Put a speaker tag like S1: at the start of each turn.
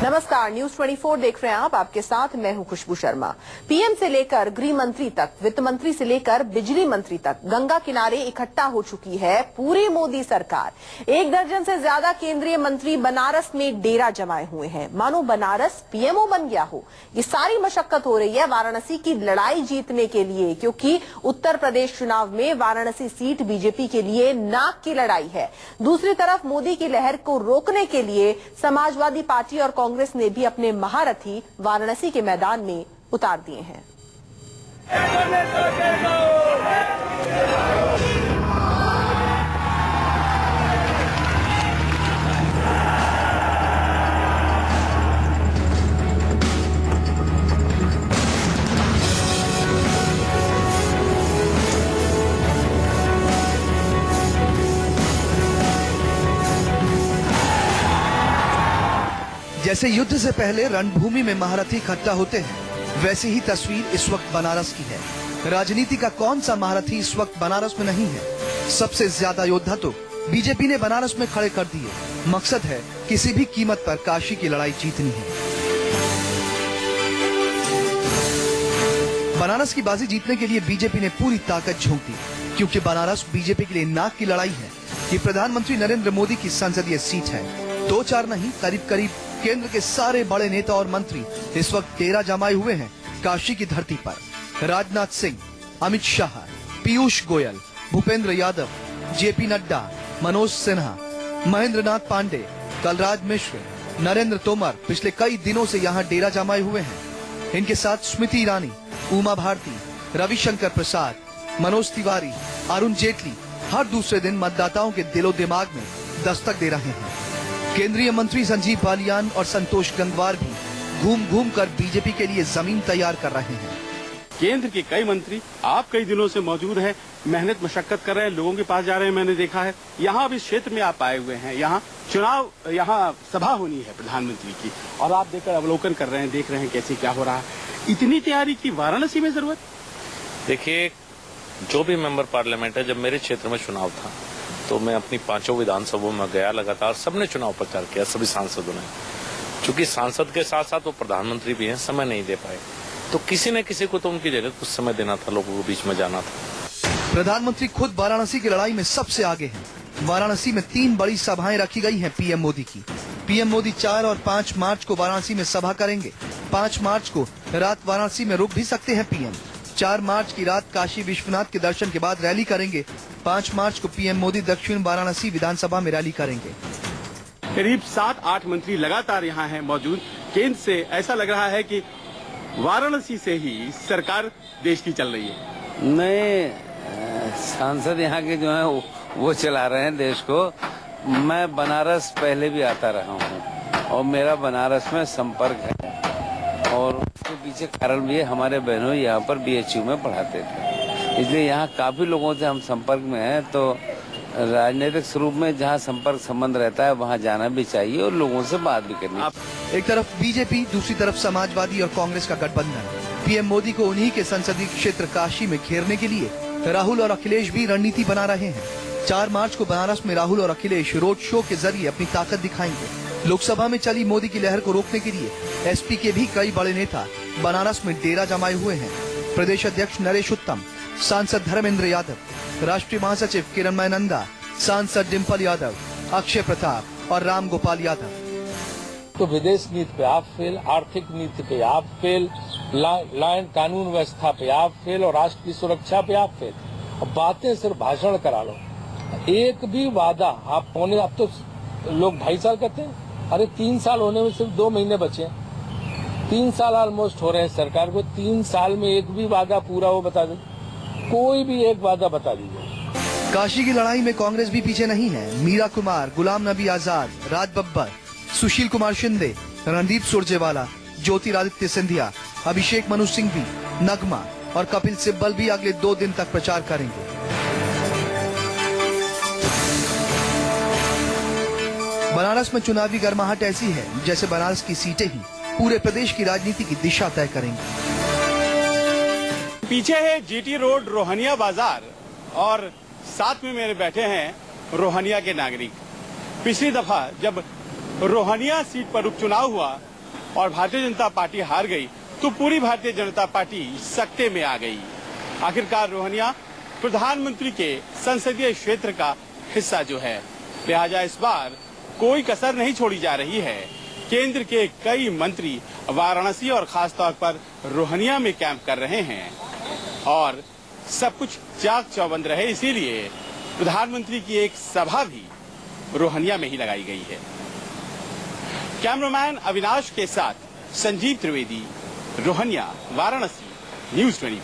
S1: नमस्कार, न्यूज 24 देख रहे हैं आप। आपके साथ मैं हूं खुशबू शर्मा। पीएम से लेकर गृह मंत्री तक, वित्त मंत्री से लेकर बिजली मंत्री तक गंगा किनारे इकट्ठा हो चुकी है पूरी मोदी सरकार। 1 दर्जन से ज्यादा केंद्रीय मंत्री बनारस में डेरा जमाए हुए हैं, मानो बनारस पीएमओ बन गया हो। ये सारी मशक्कत हो रही है वाराणसी की लड़ाई जीतने के लिए, क्योंकि उत्तर प्रदेश चुनाव में वाराणसी सीट बीजेपी के लिए नाक की लड़ाई है। दूसरी तरफ मोदी की लहर को रोकने के लिए समाजवादी पार्टी और कांग्रेस ने भी अपने महारथी वाराणसी के मैदान में उतार दिए हैं।
S2: जैसे युद्ध से पहले रणभूमि में महारथी इकट्ठा होते हैं, वैसे ही तस्वीर इस वक्त बनारस की है। राजनीति का कौन सा महारथी इस वक्त बनारस में नहीं है? सबसे ज्यादा योद्धा तो बीजेपी ने बनारस में खड़े कर दिए। मकसद है किसी भी कीमत पर काशी की लड़ाई जीतनी है। बनारस की बाजी जीतने के लिए बीजेपी ने पूरी ताकत झोंक दी, क्योंकि बनारस बीजेपी के लिए नाक की लड़ाई है। ये प्रधानमंत्री नरेंद्र मोदी की संसदीय सीट है। 2-4 नहीं, करीब केंद्र के सारे बड़े नेता और मंत्री इस वक्त डेरा जमाए हुए हैं काशी की धरती पर। राजनाथ सिंह, अमित शाह, पीयूष गोयल, भूपेंद्र यादव, जेपी नड्डा, मनोज सिन्हा, महेंद्र नाथ पांडे, कलराज मिश्र, नरेंद्र तोमर पिछले कई दिनों से यहाँ डेरा जमाए हुए हैं। इनके साथ स्मृति ईरानी, उमा भारती, रविशंकर प्रसाद, मनोज तिवारी, अरुण जेटली हर दूसरे दिन मतदाताओं के दिलो दिमाग में दस्तक दे रहे हैं। केंद्रीय मंत्री संजीव बालियान और संतोष गंगवार भी घूम घूम कर बीजेपी के लिए जमीन तैयार कर रहे हैं।
S3: केंद्र के कई मंत्री आप कई दिनों से मौजूद हैं, मेहनत मशक्कत कर रहे हैं, लोगों के पास जा रहे हैं। मैंने देखा है यहाँ अब इस क्षेत्र में आप आए हुए हैं, यहाँ सभा होनी है प्रधानमंत्री की, और आप देखकर अवलोकन कर रहे हैं, देख रहे हैं कैसे क्या हो रहा है। इतनी तैयारी की वाराणसी में जरूरत?
S4: देखिए, जो भी मेंबर पार्लियामेंट है, जब मेरे क्षेत्र में चुनाव था तो मैं अपनी 5 विधानसभाओं में गया लगातार। सबने चुनाव प्रचार किया, सभी सांसदों ने। चूंकि सांसद के साथ साथ वो प्रधानमंत्री भी हैं, समय नहीं दे पाए, तो किसी न किसी को तो उनकी जगह कुछ समय देना था, लोगों को बीच में जाना था।
S2: प्रधानमंत्री खुद वाराणसी की लड़ाई में सबसे आगे हैं। वाराणसी में 3 बड़ी सभाएं रखी गई हैं पीएम मोदी की। पीएम मोदी 4 और 5 मार्च को वाराणसी में सभा करेंगे। 5 मार्च को रात वाराणसी में रुक भी सकते हैं पीएम। 4 मार्च की रात काशी विश्वनाथ के दर्शन के बाद रैली करेंगे। 5 मार्च को पीएम मोदी दक्षिण वाराणसी विधानसभा में रैली करेंगे।
S3: करीब 7-8 मंत्री लगातार यहाँ हैं मौजूद। केंद्र से ऐसा लग रहा है कि वाराणसी से ही सरकार देश की चल रही है।
S5: नए सांसद यहाँ के जो हैं वो चला रहे हैं देश को। मैं बनारस पहले भी आता रहा हूँ और मेरा बनारस में संपर्क है, और उसके पीछे कारण भी है, हमारे बहनों यहाँ पर BHU में पढ़ाते थे, इसलिए यहाँ काफी लोगों से हम संपर्क में हैं। तो राजनीतिक स्वरूप में जहाँ संपर्क संबंध रहता है वहाँ जाना भी चाहिए और लोगों से बात भी करनी चाहिए।
S2: एक तरफ बीजेपी, दूसरी तरफ समाजवादी और कांग्रेस का गठबंधन। पीएम मोदी को उन्हीं के संसदीय क्षेत्र काशी में घेरने के लिए राहुल और अखिलेश भी रणनीति बना रहे हैं। 4 मार्च को बनारस में राहुल और अखिलेश रोड शो के जरिए अपनी ताकत दिखाएंगे। लोकसभा में चली मोदी की लहर को रोकने के लिए एसपी के भी कई बड़े नेता बनारस में डेरा जमाए हुए हैं। प्रदेश अध्यक्ष नरेश उत्तम, सांसद धर्मेंद्र यादव, राष्ट्रीय महासचिव किरणमय नंदा, सांसद डिम्पल यादव, अक्षय प्रताप और राम गोपाल यादव।
S6: तो विदेश नीति पे आप फेल, आर्थिक नीति पे आप फेल, लाइन कानून व्यवस्था पे आप फेल और राष्ट्र की सुरक्षा पे आप फेल। अब बातें सिर्फ भाषण करा लो, एक भी वादा आप पौने, अब तो लोग 2.5 साल कहते हैं, अरे 3 साल होने में सिर्फ 2 महीने बचे। 3 साल ऑलमोस्ट हो रहे हैं सरकार को। 3 साल में एक भी वादा पूरा हो बता दे, कोई भी एक वादा बता दीजिए।
S2: काशी की लड़ाई में कांग्रेस भी पीछे नहीं है। मीरा कुमार, गुलाम नबी आजाद, राज बब्बर, सुशील कुमार शिंदे, रणदीप सुरजेवाला, ज्योतिरादित्य सिंधिया, अभिषेक मनु सिंघवी, नगमा और कपिल सिब्बल भी अगले 2 दिन तक प्रचार करेंगे। बनारस में चुनावी गर्माहट ऐसी है जैसे बनारस की सीटें ही पूरे प्रदेश की राजनीति की दिशा तय करेंगी।
S3: पीछे है जीटी रोड रोहनिया बाजार और साथ में मेरे बैठे हैं रोहनिया के नागरिक। पिछली दफा जब रोहनिया सीट पर उपचुनाव हुआ और भारतीय जनता पार्टी हार गई तो पूरी भारतीय जनता पार्टी सकते में आ गई। आखिरकार रोहनिया प्रधानमंत्री के संसदीय क्षेत्र का हिस्सा जो है, लिहाजा इस बार कोई कसर नहीं छोड़ी जा रही है। केंद्र के कई मंत्री वाराणसी और खास तौर पर रोहनिया में कैंप कर रहे हैं और सब कुछ चाक चौबंद रहे, इसीलिए प्रधानमंत्री की एक सभा भी रोहनिया में ही लगाई गई है। कैमरामैन अविनाश के साथ संजीव त्रिवेदी, रोहनिया, वाराणसी, न्यूज़ 24।